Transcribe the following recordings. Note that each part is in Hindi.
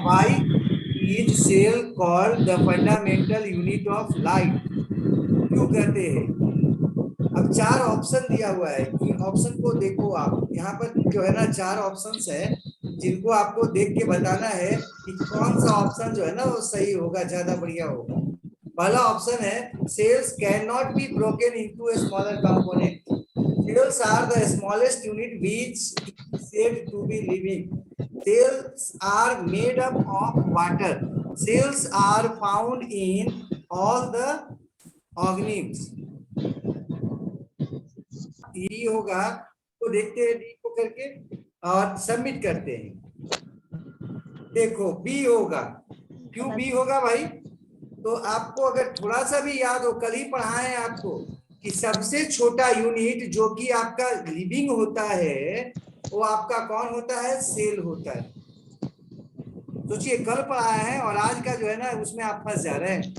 Why is cell called the fundamental unit of light? क्यों कहते हैं? अब चार ऑप्शन दिया हुआ है, इन ऑप्शन को देखो आप, यहाँ पर जो है ना चार ऑप्शंस है, जिनको आपको देख के बताना है कि कौन सा ऑप्शन जो है ना वो सही होगा, ज्यादा बढ़िया होगा। पहला ऑप्शन है cells can not be broken into a smaller component. Cells are the smallest unit which is said to be living. Cells are made up of water. Cells are found in all the organisms. ये होगा तो देखते हैं डी को करके और सबमिट करते हैं। देखो बी होगा। क्यों बी होगा भाई? तो आपको अगर थोड़ा सा भी याद हो, कल ही पढ़ाए हैं आपको कि सबसे छोटा यूनिट जो कि आपका लिविंग होता है वो आपका कौन होता है? सेल होता है। सोचिए कल पढ़ाया है और आज का जो है ना उसमें आप फंस जा रहे हैं।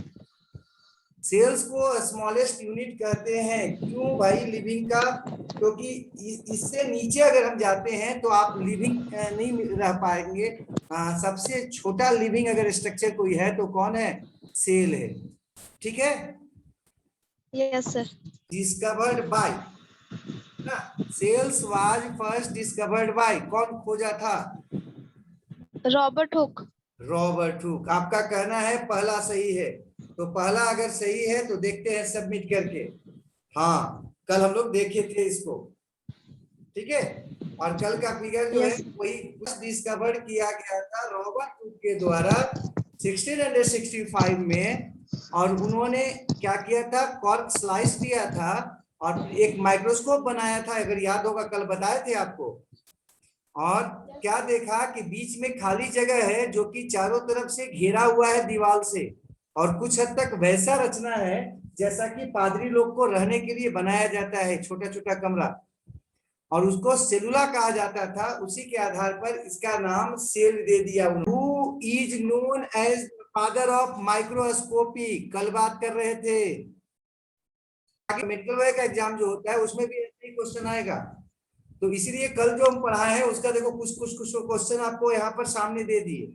सेल्स को स्मॉलेस्ट यूनिट कहते हैं। क्यों भाई लिविंग का? क्योंकि इससे नीचे अगर हम जाते हैं तो आप लिविंग नहीं रह पाएंगे। सबसे छोटा लिविंग अगर स्ट्रक्चर कोई है तो कौन है? सेल है। ठीक है? Yes sir. डिस्कवर्ड बाय ना, cells was first discovered by, कौन खोजा था? Robert Hooke. Robert Hooke. आपका कहना है पहला सही है, तो पहला अगर सही है तो देखते हैं सबमिट करके। हाँ कल हम लोग देखे थे इसको, ठीक है। और कल का फिगर जो है वही डिस्कवर किया गया था रॉबर्ट हुक के द्वारा 1665 में। और उन्होंने क्या किया था? कॉर्क स्लाइस दिया था और एक माइक्रोस्कोप बनाया था, अगर याद होगा कल बताए थे आपको। और क्या देखा कि बीच में खाली जगह है जो कि चारों तरफ से घेरा हुआ है दीवार से, और कुछ हद तक वैसा रचना है जैसा कि पादरी लोग को रहने के लिए बनाया जाता है, छोटा छोटा कमरा, और उसको सेलुला कहा जाता था। उसी के आधार पर इसका नाम सेल दे दिया। Who is known as father of microscopy, कल बात कर रहे थे। मेडिकल का एग्जाम जो होता है उसमें भी ऐसे ही क्वेश्चन आएगा, तो इसीलिए कल जो हम पढ़ाए हैं उसका देखो कुछ क्वेश्चन आपको यहाँ पर सामने दे दिए।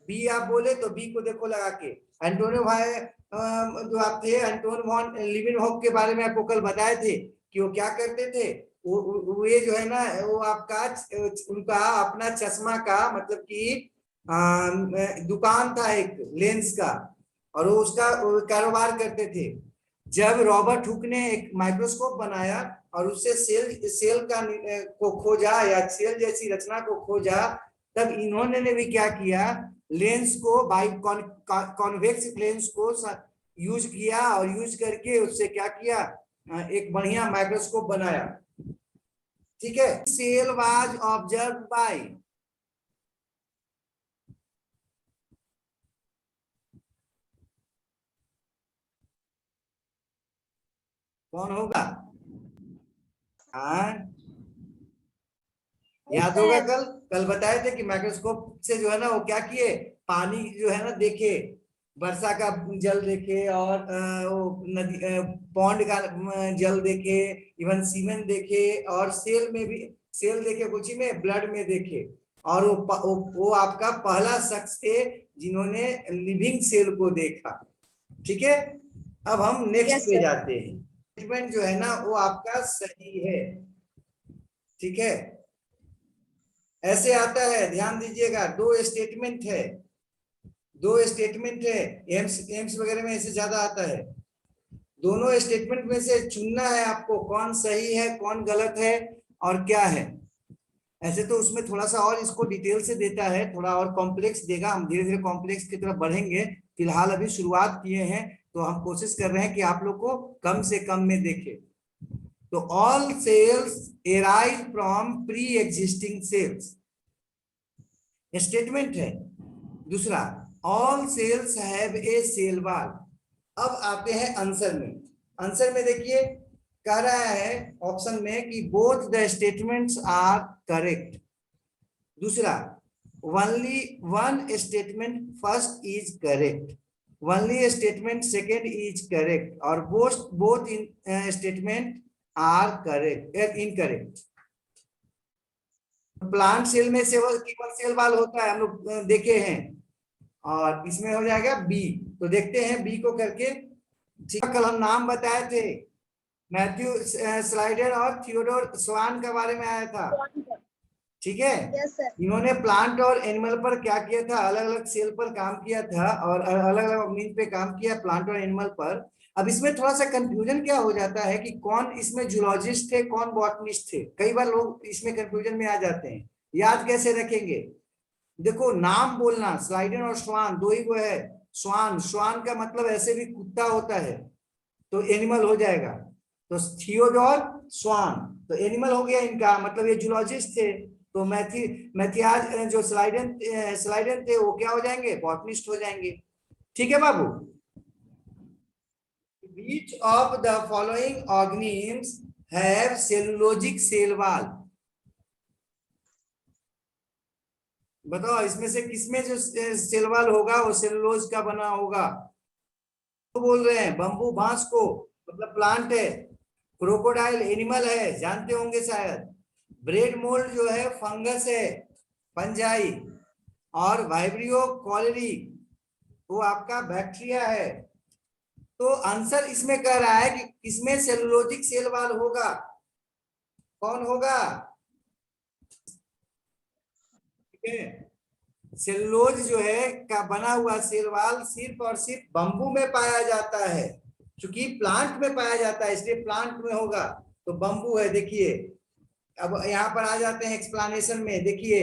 बी आप बोले तो बी को देखो लगा के। एंटोनियो भाई जो आप थे, एंटोन वॉन लीवेनहॉक के बारे में आपको कल बताए थे कि वो क्या करते थे। वो ये जो है ना वो आपका उनका अपना चश्मा का मतलब कि दुकान था एक लेंस का, और वो उसका कारोबार करते थे। जब रॉबर्ट हुक ने एक माइक्रोस्कोप बनाया और उससे सेल का को खोजा या सेल जैसी रचना को खोजा, तब इन्होंने ने भी क्या किया? लेंस को बाई कॉन्वेक्स लेंस को यूज किया और यूज करके उससे क्या किया? एक बढ़िया माइक्रोस्कोप बनाया। ठीक है। सेल वाज ऑब्जर्व बाय, कौन होगा? हाँ याद होगा कल कल बताए थे कि माइक्रोस्कोप से जो है ना वो क्या किए? पानी जो है ना देखे, वर्षा का जल देखे, और वो नदी पॉन्ड का जल देखे, इवन सीमेंट देखे, और सेल में भी सेल देखे, कुछ में ब्लड में देखे। और वो आपका पहला शख्स थे जिन्होंने लिविंग सेल को देखा। ठीक है। अब हम नेक्स्ट पे जाते हैं। स्टेटमेंट जो है ना वो आपका सही है। ठीक है। ऐसे आता है, ध्यान दीजिएगा, दो स्टेटमेंट है, दो स्टेटमेंट है। एम्स वगैरह में ऐसे ज्यादा आता है। दोनों स्टेटमेंट में से चुनना है आपको, कौन सही है कौन गलत है और क्या है। ऐसे तो उसमें थोड़ा सा और इसको डिटेल से देता है, थोड़ा और कॉम्प्लेक्स देगा। हम धीरे धीरे कॉम्प्लेक्स की तरफ बढ़ेंगे, फिलहाल अभी शुरुआत किए हैं तो हम कोशिश कर रहे हैं कि आप लोग को कम से कम में देखें। तो all cells arise from pre existing cells statement है। दूसरा, all cells have a cell wall. अब आते हैं आंसर में। आंसर में देखिए कह रहा है ऑप्शन में कि both the statements are correct. दूसरा, only one statement first is correct, only statement second is correct, और both in statement are correct incorrect. Plant cell में केवल सेल वाल होता है, हम लोग देखे हैं। और इसमें हो जाएगा बी। तो देखते हैं बी को करके। ठीक, कल हम नाम बताए थे, मैथ्यू स्लाइडर और थियोडोर स्वान के बारे में आया था। ठीक है, यस सर। इन्होंने प्लांट और एनिमल पर क्या किया था, अलग अलग सेल पर काम किया था और अलग अलग मीन पे काम किया, प्लांट और एनिमल पर। अब इसमें थोड़ा सा कंफ्यूजन क्या हो जाता है कि कौन इसमें जूलॉजिस्ट थे, कौन बॉटनिस्ट थे। कई बार लोग इसमें कंफ्यूजन में आ जाते हैं। याद कैसे रखेंगे, देखो नाम बोलना, स्लाइडन और स्वान दो ही वो है। स्वान, स्वान का मतलब ऐसे भी कुत्ता होता है, तो एनिमल हो जाएगा। तो थियोडोर स्वान, तो एनिमल हो गया इनका, मतलब ये जूलॉजिस्ट थे। तो मैथियाज जो स्लाइडन स्लाइडन थे वो क्या हो जाएंगे, बॉटनिस्ट हो जाएंगे। ठीक है बाबू। Which of the following organisms have cellulosic cell wall? बताओ इसमें से किसमें जो सेल वॉल होगा वो सेलुलोज का बना होगा। तो बोल रहे हैं बंबू बांस को, मतलब प्लांट है। क्रोकोडाइल एनिमल है, जानते होंगे शायद। ब्रेड मोल्ड जो है फंगस है, फंजाई। और वाइब्रियो कॉलेरी वो आपका बैक्टीरिया है। तो आंसर इसमें कह रहा है कि इसमें सेलुलोजिक सेल वॉल होगा। कौन होगा, ठीक है। सेलुलोज जो है का बना हुआ सेल वॉल सिर्फ और सिर्फ बंबू में पाया जाता है, क्योंकि प्लांट में पाया जाता है इसलिए प्लांट में होगा। तो बंबू है। देखिए अब यहाँ पर आ जाते हैं एक्सप्लेनेशन में। देखिए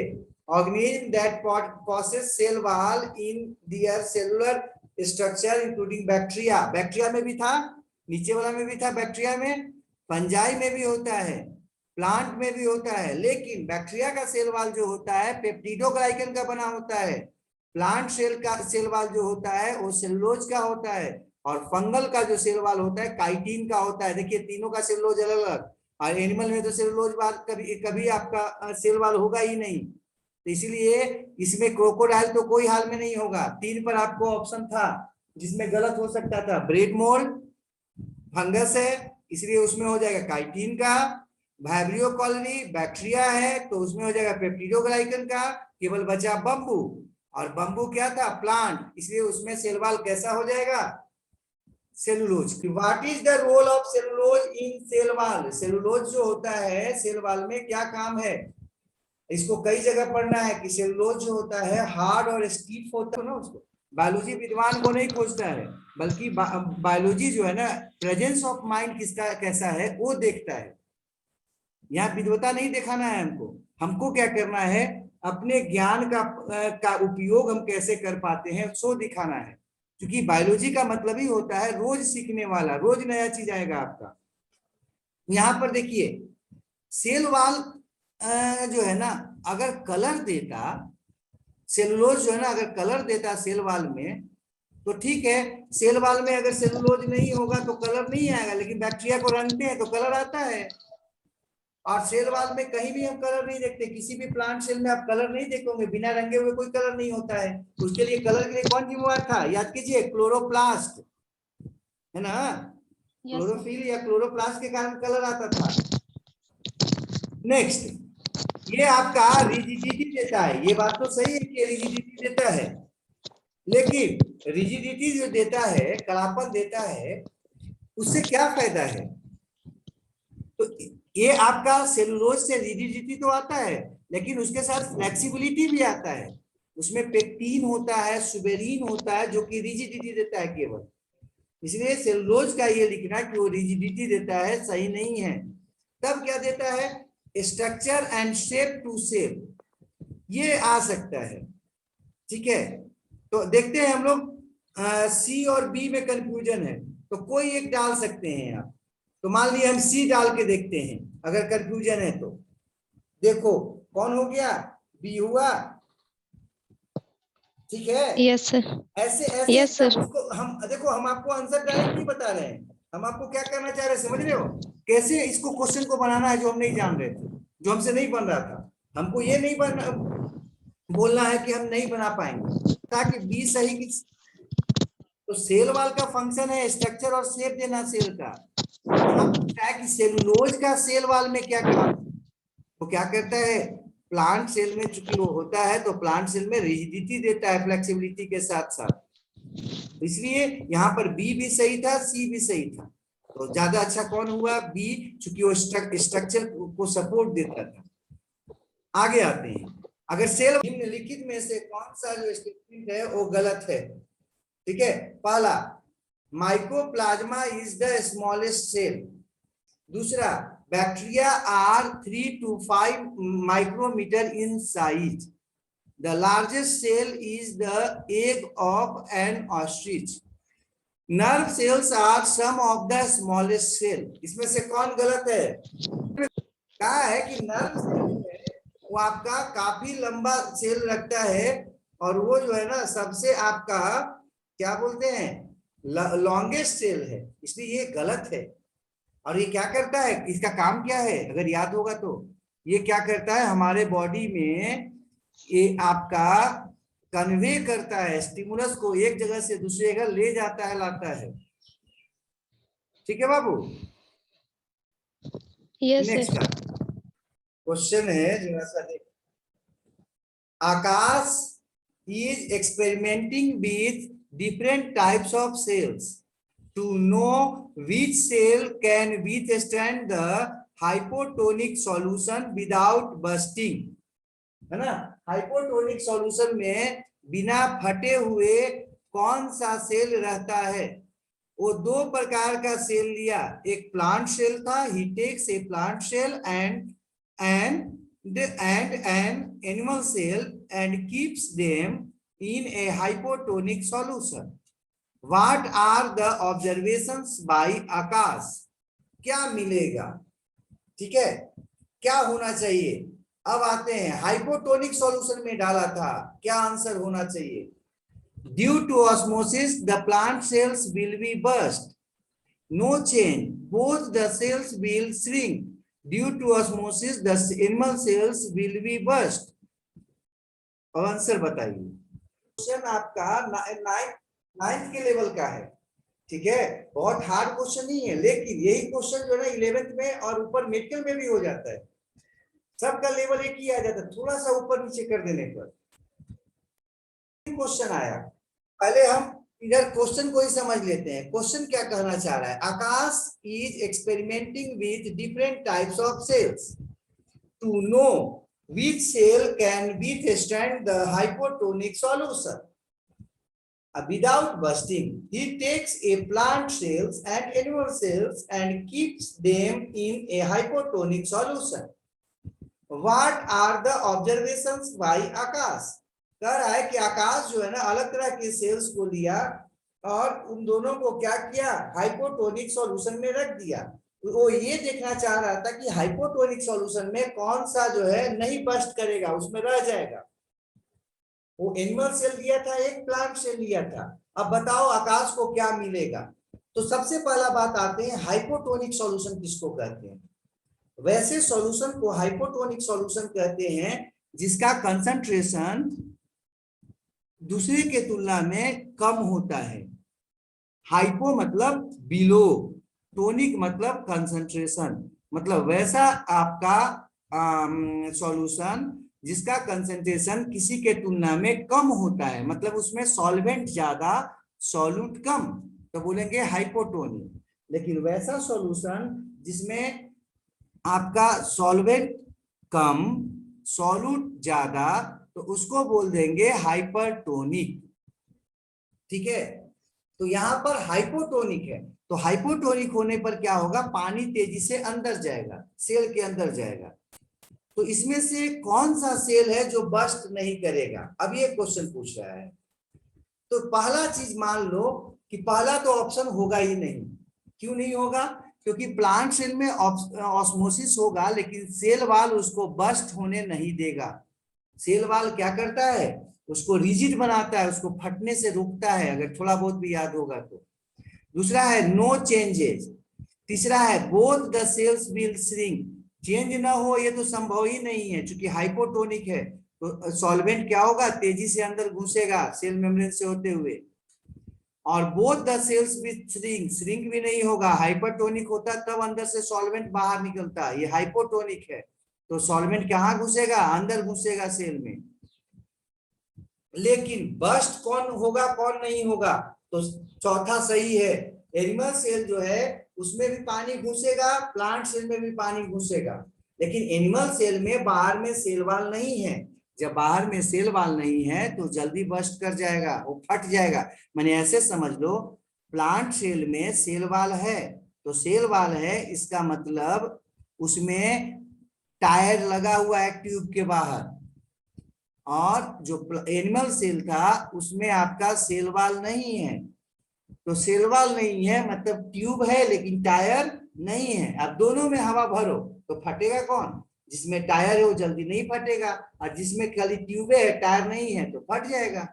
organism that possess cell wall in their cellular structure including bacteria, bacteria में भी था, नीचे वाला में भी था बैक्टीरिया में, फंजाई में भी होता है, प्लांट में भी होता है। लेकिन बैक्टीरिया का सेल वॉल जो होता है पेप्टिडोग्लाइकन का बना होता है। प्लांट सेल का सेल वॉल जो होता है वो सेलुलोज का होता है। और फंगल का जो सेल वॉल होता है काइटिन का होता है। देखिए तीनों का सेलुलोज अलग अलग। और एनिमल में तो सेलुलोज वाल कभी कभी आपका सेल वॉल होगा ही नहीं, तो इसीलिए इसमें क्रोकोडाइल तो कोई हाल में नहीं होगा। 3 पर आपको ऑप्शन था जिसमें गलत हो सकता था। ब्रेड मोल्ड फंगस है इसलिए उसमें हो जाएगा काइटिन का। वाइब्रियो कॉलोनी बैक्टीरिया है तो उसमें हो जाएगा पेप्टिडोग्लाइकन का। केवल बचा बंबू, और बंबू क्या था, प्लांट, इसलिए उसमें सेल वॉल कैसा हो जाएगा, cellulose. What is the role of cellulose in cell wall, cellulose जो होता है सेल वॉल में क्या काम है। इसको कई जगह पढ़ना है कि सेलुलोज जो होता है हार्ड और स्टीफ होता है ना, उसको बायोलॉजी विद्वान को नहीं खोजता है, बल्कि बायोलॉजी जो है ना प्रेजेंस ऑफ माइंड किसका कैसा है वो देखता है। यहाँ विद्वता नहीं दिखाना है हमको। हमको क्या करना है, अपने ज्ञान का उपयोग हम कैसे कर पाते हैं सो दिखाना है। क्योंकि बायोलॉजी का मतलब ही होता है रोज सीखने वाला, रोज नया चीज आएगा आपका। यहाँ पर देखिए सेल वॉल जो है ना अगर कलर देता, सेलुलोज जो है ना अगर कलर देता सेल वॉल में तो ठीक है। सेल वॉल में अगर सेलुलोज नहीं होगा तो कलर नहीं आएगा, लेकिन बैक्टीरिया को रंगते हैं तो कलर आता है। और सेल वॉल में कहीं भी हम कलर नहीं देखते, किसी भी प्लांट सेल में आप कलर नहीं देखोगे, बिना रंगे हुए कोई कलर नहीं होता है। उसके लिए कलर के लिए कौन जिम्मेवार था, याद कीजिए, क्लोरोप्लास्ट है ना। क्लोरोफिल या क्लोरोप्लास्ट के कारण कलर आता था। नेक्स्ट, ये आपका रिजिडिटी देता है, ये बात तो सही है कि रिजिडिटी देता है, लेकिन रिजिडिटी जो देता है, कड़ापन देता है, उससे क्या फायदा है। तो ये आपका सेलुलोज से रिजिडिटी तो आता है, लेकिन उसके साथ फ्लेक्सिबिलिटी भी आता है। उसमें पेक्टिन होता है, सुबेरिन होता है, जो कि रिजिडिटी देता है केवल। इसलिए सेलुलोज का ये लिखना कि वो रिजिडिटी देता है सही नहीं है। तब क्या देता है, structure and shape to shape, ये आ सकता है। ठीक है, तो देखते हैं हम लोग सी और बी में कंफ्यूजन है तो कोई एक डाल सकते हैं आप। तो मान लिया हम सी डाल के देखते हैं, अगर कंफ्यूजन है तो। देखो कौन हो गया, बी हुआ। ठीक है, यस सर। ऐसे ऐसे यस सर। उसको हम देखो, हम आपको आंसर डायरेक्ट नहीं बता रहे हैं, हम आपको क्या करना चाह रहे हैं समझ रहे हो, कैसे इसको क्वेश्चन को बनाना है जो हम नहीं जान रहे थे, जो हमसे नहीं बन रहा था। हमको ये नहीं बोलना है कि हम नहीं बना पाएंगे, ताकि बी सही की। तो सेल वॉल का फंक्शन है स्ट्रक्चर और शेप देना सेल का। तो हम कि सेलुलोज का सेल वॉल में क्या काम, वो क्या करता है, प्लांट सेल में चूंकि वो होता है तो प्लांट सेल में रिजिडिटी देता है फ्लेक्सिबिलिटी के साथ साथ, इसलिए यहाँ पर बी भी सही था, सी भी सही था। तो ज्यादा अच्छा कौन हुआ? बी, चूंकि वो स्ट्रक्चर को सपोर्ट देता था। आगे आते हैं, अगर सेल निम्नलिखित में से कौन सा जो स्टेटमेंट है वो गलत है? ठीक है, पहला, mycoplasma is the smallest cell. दूसरा, bacteria are 3 to 5 micrometer in size. The largest cell is the egg of an ostrich. Nerve cells are some of the smallest cell. इसमें से कौन गलत है? कहा है कि नर्व सेल है वो आपका काफी लंबा सेल रखता है और वो जो है ना सबसे आपका क्या बोलते हैं लॉन्गेस्ट सेल है, इसलिए ये गलत है। और ये क्या करता है, इसका काम क्या है अगर याद होगा तो, ये क्या करता है हमारे बॉडी में, ये आपका कन्वे करता है स्टिमुलस को, एक जगह से दूसरी जगह ले जाता है, लाता है। ठीक है बाबू? Yes next sir. क्वेश्चन है जरा सा देख। आकाश is experimenting with different types of cells to know which cell can withstand the hypotonic solution without bursting, है ना? हाइपोटोनिक सॉल्यूशन में बिना फटे हुए कौन सा सेल रहता है? वो दो प्रकार का सेल लिया, एक प्लांट सेल था, he takes a plant cell and an animal cell and keeps them in a hypotonic solution. What are the observations by आकाश? क्या मिलेगा? ठीक है, क्या होना चाहिए? अब आते हैं, हाइपोटोनिक सॉल्यूशन में डाला था, क्या आंसर होना चाहिए? Due to osmosis the plant cells will be burst, no change, both the cells will shrink, due to osmosis the animal cells will be burst. और आंसर बताइए। क्वेश्चन आपका नाइन्थ के लेवल का है, ठीक है, बहुत हार्ड क्वेश्चन नहीं है, लेकिन यही क्वेश्चन जो है ना 11th में और ऊपर मेडिकल में भी हो जाता है, सबका लेवल एक ही आ जाता है, थोड़ा सा ऊपर नीचे कर देने पर। क्वेश्चन आया, पहले हम इधर क्वेश्चन को ही समझ लेते हैं। क्वेश्चन क्या कहना चाह रहा है? Akash is experimenting with different types of cells to know which cell can withstand the hypotonic solution without bursting. He takes a plant cells and animal cells and keeps them in a hypotonic solution. What are the observations by आकाश? कह रहा है कि आकाश जो है ना अलग तरह के सेल्स को लिया और उन दोनों को क्या किया, हाइपोटोनिक सॉल्यूशन में रख दिया। वो ये देखना चाह रहा था कि हाइपोटोनिक सॉल्यूशन में कौन सा जो है नहीं बस्ट करेगा, उसमें रह जाएगा। वो एनिमल सेल लिया था, एक प्लांट सेल लिया था। अब बताओ आकाश को क्या मिलेगा? तो सबसे पहला बात आते हैं, हाइपोटोनिक सॉल्यूशन किसको कहते हैं? वैसे सॉल्यूशन को हाइपोटोनिक सॉल्यूशन कहते हैं जिसका कंसंट्रेशन दूसरे के तुलना में कम होता है। हाइपो मतलब बिलो, टोनिक मतलब कंसंट्रेशन, मतलब वैसा आपका सॉल्यूशन जिसका कंसंट्रेशन किसी के तुलना में कम होता है, मतलब उसमें सॉल्वेंट ज्यादा सॉल्यूट कम, तो बोलेंगे हाइपोटोनिक। लेकिन वैसा सॉल्यूशन जिसमें आपका सॉल्वेंट कम सॉल्यूट ज्यादा, तो उसको बोल देंगे हाइपरटोनिक। ठीक है, तो यहां पर हाइपोटोनिक है, तो हाइपोटोनिक होने पर क्या होगा, पानी तेजी से अंदर जाएगा, सेल के अंदर जाएगा। तो इसमें से कौन सा सेल है जो बस्ट नहीं करेगा? अब ये क्वेश्चन पूछ रहा है। तो पहला चीज मान लो कि पहला तो ऑप्शन होगा ही नहीं। क्यों नहीं होगा? क्योंकि प्लांट सेल में ऑस्मोसिस होगा, लेकिन सेल वाल उसको बस्ट होने नहीं देगा। सेल वाल क्या करता है, उसको रिजिड बनाता है, उसको फटने से रोकता है, अगर थोड़ा बहुत भी याद होगा तो। दूसरा है नो चेंजेस। तीसरा है both the cells will shrink, change ना हो ये तो संभव ही नहीं है, क्योंकि हाइपोटोनिक है तो सॉल्वेंट क्या होगा, तेजी से अंदर घुसेगा सेल मेम्ब्रेन से होते हुए। और both the cells will shrink, shrink भी नहीं होगा, हाइपरटोनिक होता तब अंदर से सॉल्वेंट बाहर निकलता, ये हाइपोटोनिक है तो सॉल्वेंट कहाँ घुसेगा, अंदर घुसेगा सेल में। लेकिन बस्ट कौन होगा कौन नहीं होगा, तो चौथा सही है। एनिमल सेल जो है उसमें भी पानी घुसेगा, प्लांट सेल में भी पानी घुसेगा, लेकिन एनिमल सेल में बाहर में सेल वाल नहीं है। जब बाहर में सेल वाल नहीं है तो जल्दी बस्ट कर जाएगा, वो फट जाएगा। मैंने ऐसे समझ लो, प्लांट सेल में सेल वाल है, तो सेल वाल है इसका मतलब उसमें टायर लगा हुआ है ट्यूब के बाहर, और जो एनिमल सेल था उसमें आपका सेल वाल नहीं है। तो सेल वाल नहीं है मतलब ट्यूब है लेकिन टायर नहीं है। अब दोनों में हवा भरो तो फटेगा कौन, जिसमें टायर है वो जल्दी नहीं फटेगा, और जिसमें खाली ट्यूब है टायर नहीं है तो फट जाएगा।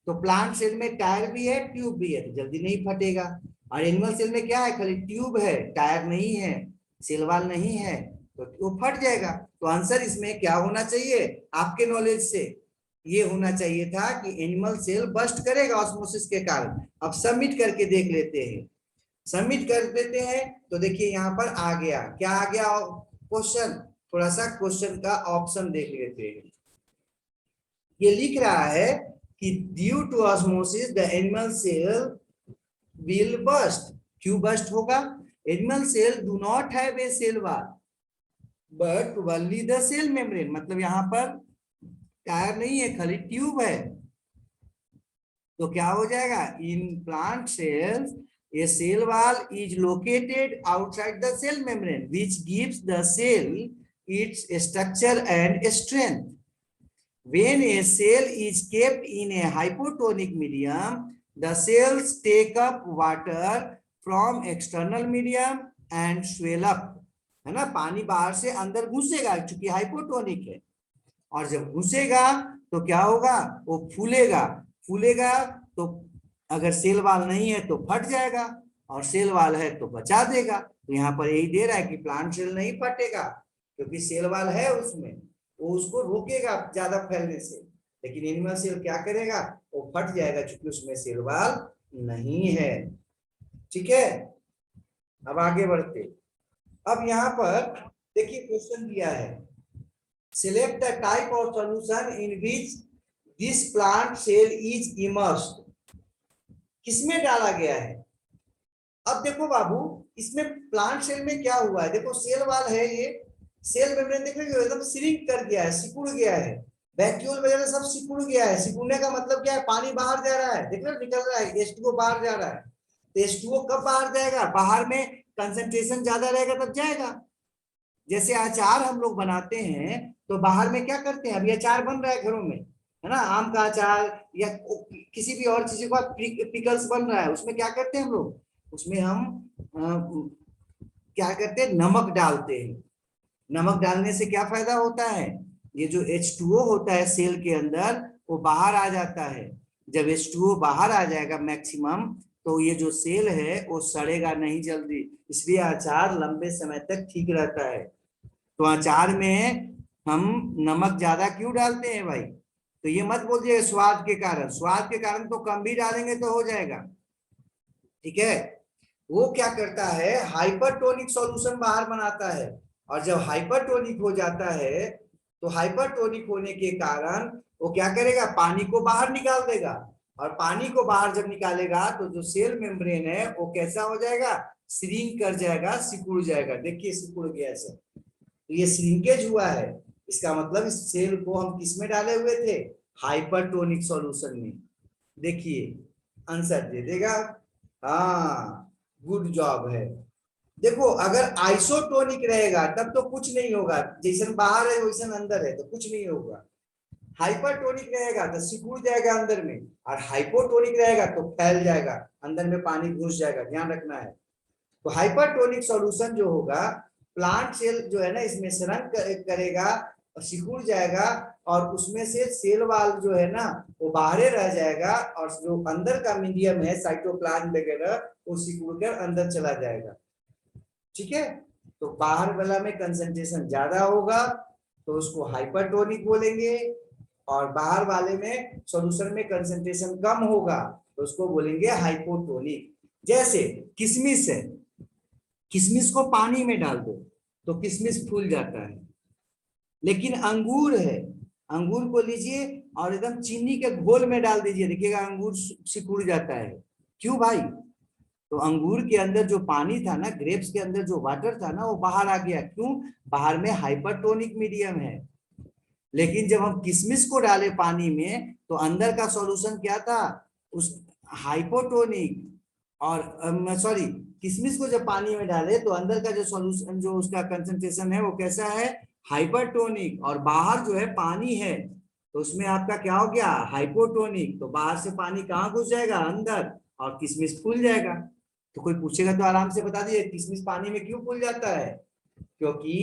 तो प्लांट सेल में टायर भी है ट्यूब भी है तो जल्दी नहीं फटेगा, और एनिमल सेल में क्या है, खाली ट्यूब है टायर नहीं है, सेल वाल नहीं है, तो वो फट जाएगा। तो आंसर इसमें क्या होना चाहिए, आपके नॉलेज से ये होना चाहिए था कि एनिमल सेल बस्ट करेगा ऑस्मोसिस के कारण। अब सबमिट करके देख लेते हैं, सबमिट कर देते हैं तो देखिए यहाँ पर आ गया, क्या आ गया क्वेश्चन, थोड़ा सा क्वेश्चन का ऑप्शन देख लेते हैं। ये लिख रहा है कि due to osmosis the animal cell will burst. क्यों बस्ट होगा, animal cell do not have a cell wall but only the cell membrane, मतलब यहाँ पर टायर नहीं है खाली ट्यूब है। तो क्या हो जाएगा, in plant cells a cell wall is located outside the cell membrane which gives the cell its structure and strength. When a cell is kept in a hypotonic medium, the cells take up water from external medium and swell up, है ना, पानी बाहर से अंदर घुसेगा क्योंकि हाइपोटोनिक है, और जब घुसेगा तो क्या होगा, वो फूलेगा, फूलेगा तो अगर सेल वाल नहीं है तो फट जाएगा, और सेल वाल है तो बचा देगा। तो यहाँ पर यही दे रहा है कि प्लांट सेल नहीं फटेगा क्योंकि सेल वाल है उसमें, वो उसको रोकेगा ज्यादा फैलने से, लेकिन एनिमल सेल क्या करेगा, वो फट जाएगा क्योंकि उसमें सेल वाल नहीं है। ठीक है, अब आगे बढ़ते। अब यहाँ पर देखिए क्वेश्चन दिया है, select the type of solution in which this plant cell is immersed. किसमें डाला गया है, अब देखो बाबू इसमें प्लांट सेल में क्या हुआ है, देखो सेल वाल है, ये सेल मेम्ब्रेन देख रहे हो एकदम श्रिंक कर गया है, सिकुड़ गया है, वैक्यूल वगैरह सब सिकुड़ गया है। सिकुड़ने का मतलब क्या है, पानी बाहर जा रहा है, देख रहे हो निकल रहा है, H2O बाहर जा रहा है। तो H2O कब बाहर जाएगा, बाहर में कंसंट्रेशन ज्यादा रहेगा तब जाएगा। जैसे अचार हम लोग बनाते हैं तो बाहर में क्या करते हैं, अभी अचार बन रहा है घरों में, है ना, आम का अचार या किसी भी और चीज का पिकल्स बन रहा है, उसमें क्या करते हैं हम लोग, उसमें हम क्या करते हैं, नमक डालते हैं। नमक डालने से क्या फायदा होता है, ये जो H2O होता है सेल के अंदर वो बाहर आ जाता है। जब H2O बाहर आ जाएगा मैक्सिमम, तो ये जो सेल है वो सड़ेगा नहीं जल्दी, इसलिए अचार लंबे समय तक ठीक रहता है। तो अचार में हम नमक ज्यादा क्यों डालते हैं भाई, तो ये मत बोलिए स्वाद के कारण, स्वाद के कारण तो कम भी डालेंगे तो हो जाएगा। ठीक है, वो क्या करता है, हाइपरटोनिक सॉल्यूशन बाहर बनाता है, और जब हाइपरटोनिक हो जाता है तो हाइपरटोनिक होने के कारण वो क्या करेगा, पानी को बाहर निकाल देगा, और पानी को बाहर जब निकालेगा तो जो सेल मेम्ब्रेन है वो कैसा हो जाएगा, श्रिंक कर जाएगा, सिकुड़ जाएगा। देखिए सिकुड़ गया ऐसा, तो ये श्रिंकेज हुआ है, इसका मतलब इस सेल को हम किस में डाले हुए थे, हाइपरटोनिक सॉल्यूशन में। देखिए आंसर दे देगा, हाँ गुड जॉब है। देखो अगर आइसोटोनिक रहेगा तब तो कुछ नहीं होगा, जैसे बाहर है वैसे अंदर है तो कुछ नहीं होगा। हाइपरटोनिक रहेगा तो सिकुड़ जाएगा अंदर में, और हाइपोटोनिक रहेगा तो फैल जाएगा, अंदर में पानी घुस जाएगा, ध्यान रखना है। तो हाइपरटोनिक सॉल्यूशन जो होगा, प्लांट सेल जो है ना इसमें श्रंक करेगा और सिकुड़ जाएगा, और उसमें से सेल वाल जो है ना वो बाहर रह जाएगा, और जो अंदर का मीडियम है साइटोप्लाज्म वगैरह वो सिकुड़ कर अंदर चला जाएगा। ठीक है, तो बाहर वाला में कंसंट्रेशन ज्यादा होगा तो उसको हाइपरटोनिक बोलेंगे, और बाहर वाले में सॉल्यूशन में कंसंट्रेशन कम होगा तो उसको बोलेंगे हाइपोटोनिक। जैसे किशमिश है, किशमिश को पानी में डाल दो तो किशमिश फूल जाता है, लेकिन अंगूर है, अंगूर को लीजिए और एकदम चीनी के घोल में डाल दीजिए, देखिएगा अंगूर सिकुड़ जाता है। क्यों भाई? तो अंगूर के अंदर जो पानी था ना, ग्रेप्स के अंदर जो वाटर था ना, वो बाहर आ गया। क्यों? बाहर में हाइपरटोनिक मीडियम है। लेकिन जब हम किशमिश को डाले पानी में, तो अंदर का सॉल्यूशन क्या था? उस हाइपोटोनिक। और सॉरी, किशमिश को जब पानी में डाले तो अंदर का जो सॉल्यूशन, जो उसका कंसंट्रेशन है, वो कैसा है? हाइपरटोनिक। और बाहर जो है पानी है, तो उसमें आपका क्या हो गया? हाइपोटोनिक। तो बाहर से पानी कहाँ घुस जाएगा? अंदर, और किशमिश फूल जाएगा। तो कोई पूछेगा तो आराम से बता दिए किशमिश पानी में क्यों फूल जाता है? क्योंकि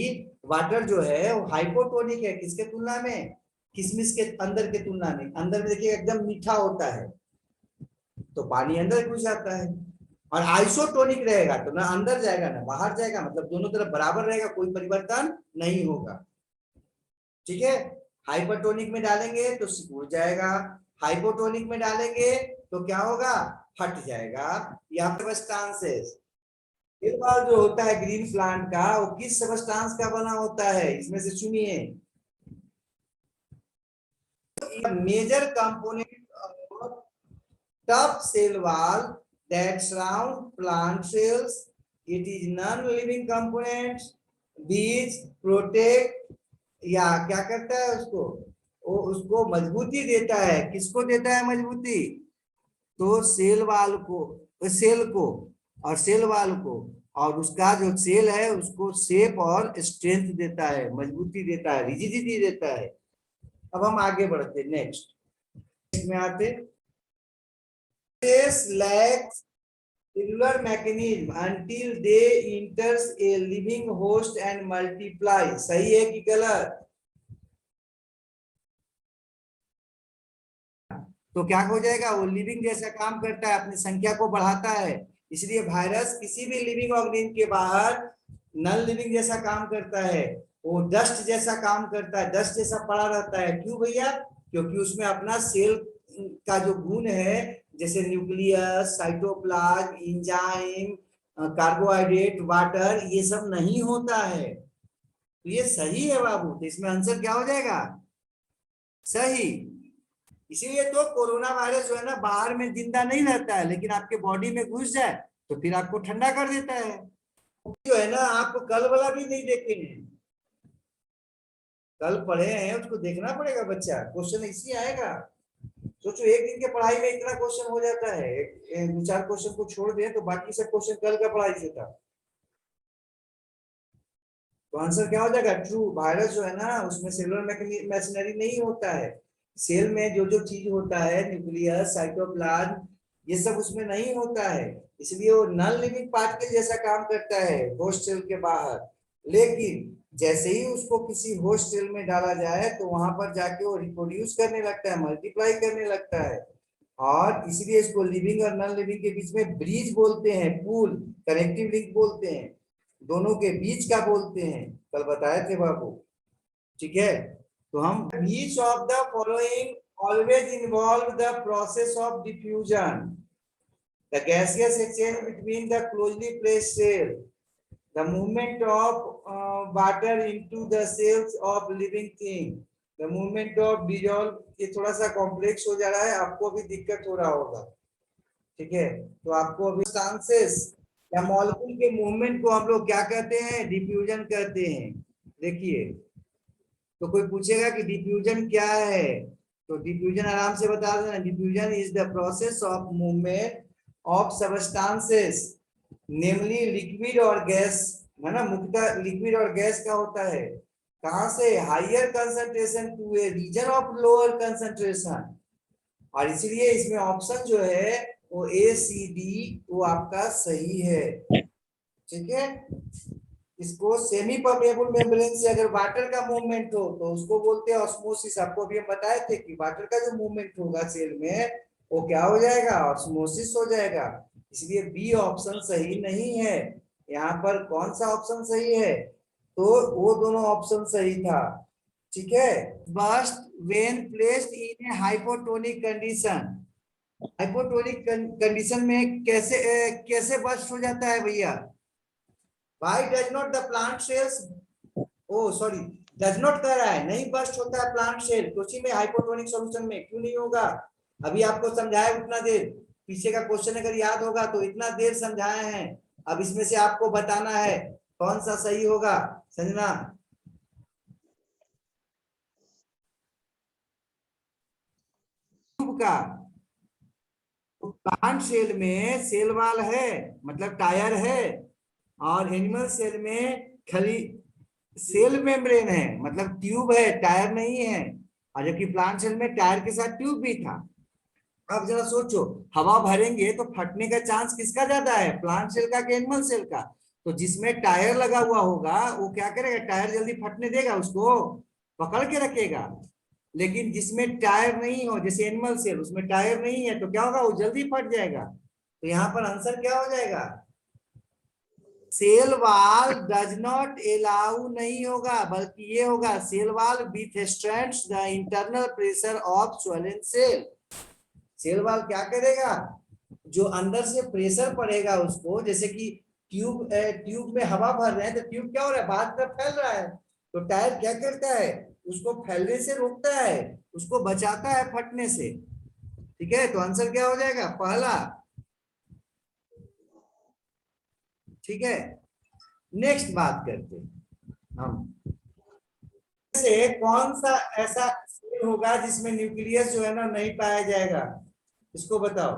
वाटर जो है वो हाइपोटोनिक है। किसके तुलना में? किशमिश के अंदर के तुलना में। अंदर में देखिए एकदम मीठा होता है, तो पानी अंदर घुस जाता है। और आइसोटोनिक रहेगा तो ना अंदर जाएगा ना बाहर जाएगा, मतलब दोनों तरफ बराबर रहेगा, कोई परिवर्तन नहीं होगा। ठीक है? हाइपरटोनिक में डालेंगे तो सिकुड़ जाएगा, हाइपोटोनिक में डालेंगे तो क्या होगा? फट जाएगा। या सबस्टांसेस, बाल जो होता है ग्रीन प्लांट का, वो किस सबस्टांस का बना होता है? इसमें से चुनिए। Major component of tough cell wall that surround plant cells. It is non-living components. These protect, या क्या करता है उसको? वो उसको मजबूती देता है। किसको देता है मजबूती? तो सेल वाल को, सेल को, और सेल वाल को, और उसका जो सेल है उसको शेप और स्ट्रेंथ देता है, मजबूती देता है, रिजिडिटी देता है। अब हम आगे बढ़ते, नेक्स्ट में आते। lacks cellular mechanism until they enters a living host and multiply. सही है कि गलत? तो क्या हो जाएगा? वो लिविंग जैसा काम करता है, अपनी संख्या को बढ़ाता है। इसलिए वायरस किसी भी लिविंग ऑर्गेनिज्म के बाहर नॉन लिविंग जैसा काम करता है। वो डस्ट जैसा काम करता है, डस्ट जैसा पड़ा रहता है। क्यों भैया? क्योंकि उसमें अपना सेल का जो गुण है, जैसे nucleus, cytoplasm, enzyme, carbohydrate, water, ये सब नहीं होता है। तो ये सही है बाबू। तो इसमें आंसर क्या हो जाएगा? सही। इसीलिए तो कोरोना वायरस जो है ना, बाहर में जिंदा नहीं रहता है, लेकिन आपके बॉडी में घुस जाए तो फिर आपको ठंडा कर देता है। जो है ना, आपको कल वाला भी नहीं देखेंगे, कल पढ़े हैं उसको देखना पड़ेगा बच्चा, क्वेश्चन इसी आएगा। सोचो एक दिन के पढ़ाई में इतना क्वेश्चन हो जाता है, दो चार क्वेश्चन को छोड़ दें तो बाकी सब क्वेश्चन कल का पढ़ाई से था। तो आंसर क्या हो जाएगा? ट्रू। वायरस जो है ना, उसमें सेलुलर मैशिनरी नहीं होता है। सेल में जो जो चीज होता है, न्यूक्लियस, साइटोप्लाज्म, ये सब उसमें नहीं होता है। इसलिए वो नॉन लिविंग पार्टिकल जैसा काम करता है होस्ट सेल के बाहर। लेकिन जैसे ही उसको किसी होस्ट सेल में डाला जाए तो वहां पर जाके वो रिप्रोड्यूस करने लगता है, मल्टीप्लाई करने लगता है। और इसलिए इसको लिविंग और नॉन लिविंग के बीच में ब्रिज बोलते हैं, पुल, कनेक्टिव लिंक बोलते हैं, दोनों के बीच का बोलते हैं। कल बताए थे बाबू। ठीक है? तो हम which of the following always involve the process of diffusion, the gaseous exchange between the closely placed cell, the movement of water into the cells of living thing, the movement of dissolve. ये थोड़ा सा कॉम्प्लेक्स हो जा रहा है, आपको भी दिक्कत हो रहा होगा। ठीक है? तो आपको अभी सबस्टांसेस या मॉलिक्यूल के मूवमेंट को हम लोग क्या कहते हैं? डिफ्यूजन कहते हैं। देखिए, तो कोई पूछेगा कि डिफ्यूजन क्या है, तो डिफ्यूजन आराम से बता देना। Diffusion is the process of movement of substances, namely liquid और गैस, है ना। मुख्यतः लिक्विड और गैस का होता है। कहां से? Higher concentration to a region of lower concentration. और इसलिए इसमें ऑप्शन जो है वो ए सी डी, वो आपका सही है। ठीक है? इसको सेमी परमेबल मेम्ब्रेन से अगर वाटर का मूवमेंट हो तो उसको बोलते हैं ऑस्मोसिस। आपको अभी हम बताए थे कि वाटर का जो मूवमेंट होगा सेल में, वो क्या हो जाएगा? ऑस्मोसिस हो जाएगा। इसलिए बी ऑप्शन सही नहीं है। यहाँ पर कौन सा ऑप्शन सही है? तो वो दोनों ऑप्शन सही था। ठीक है? Burst when placed in a hypotonic condition, hypotonic condition में कैसे बस्ट हो जाता है भैया? Why does not the plant cells, oh sorry, does not कर रहा है, नहीं बर्स्ट होता है प्लांट सेल, तो उसी में हाइपोटोनिक सॉल्यूशन में क्यों नहीं होगा? अभी आपको समझाया उतना देर, पीछे का क्वेश्चन अगर याद होगा तो इतना देर समझाए हैं। अब इसमें से आपको बताना है कौन सा सही होगा। संजना, ट्यूब का, तो प्लांट सेल में सेल वाल है, मतलब टायर है, और एनिमल सेल में खाली सेल मेम्ब्रेन है, मतलब ट्यूब है, टायर नहीं है। और जबकि प्लांट सेल में टायर के साथ ट्यूब भी था। अब जरा सोचो, हवा भरेंगे तो फटने का चांस किसका ज्यादा है, प्लांट सेल का कि एनिमल सेल का? तो जिसमें टायर लगा हुआ होगा वो क्या करेगा, टायर जल्दी फटने देगा, उसको पकड़ के रखेगा। लेकिन जिसमें टायर नहीं हो, जैसे एनिमल सेल, उसमें टायर नहीं है, तो क्या होगा, वो जल्दी फट जाएगा। तो यहाँ पर आंसर क्या हो जाएगा, cell wall does not allow नहीं होगा, बल्कि ये होगा cell wall withstands the internal pressure of swollen cell. Cell wall क्या करेगा, जो अंदर से प्रेशर पड़ेगा उसको, जैसे कि ट्यूब में हवा भर रहे हैं तो ट्यूब क्या हो रहा है, बाहर तरफ फैल रहा है, तो टायर क्या करता है, उसको फैलने से रोकता है, उसको बचाता है फटने से। ठीक है, तो आंसर क्या हो जाएगा, पहला। ठीक है, नेक्स्ट बात करते हैं हम, से कौन सा ऐसा सेल होगा जिसमें न्यूक्लियस जो है ना नहीं पाया जाएगा, इसको बताओ।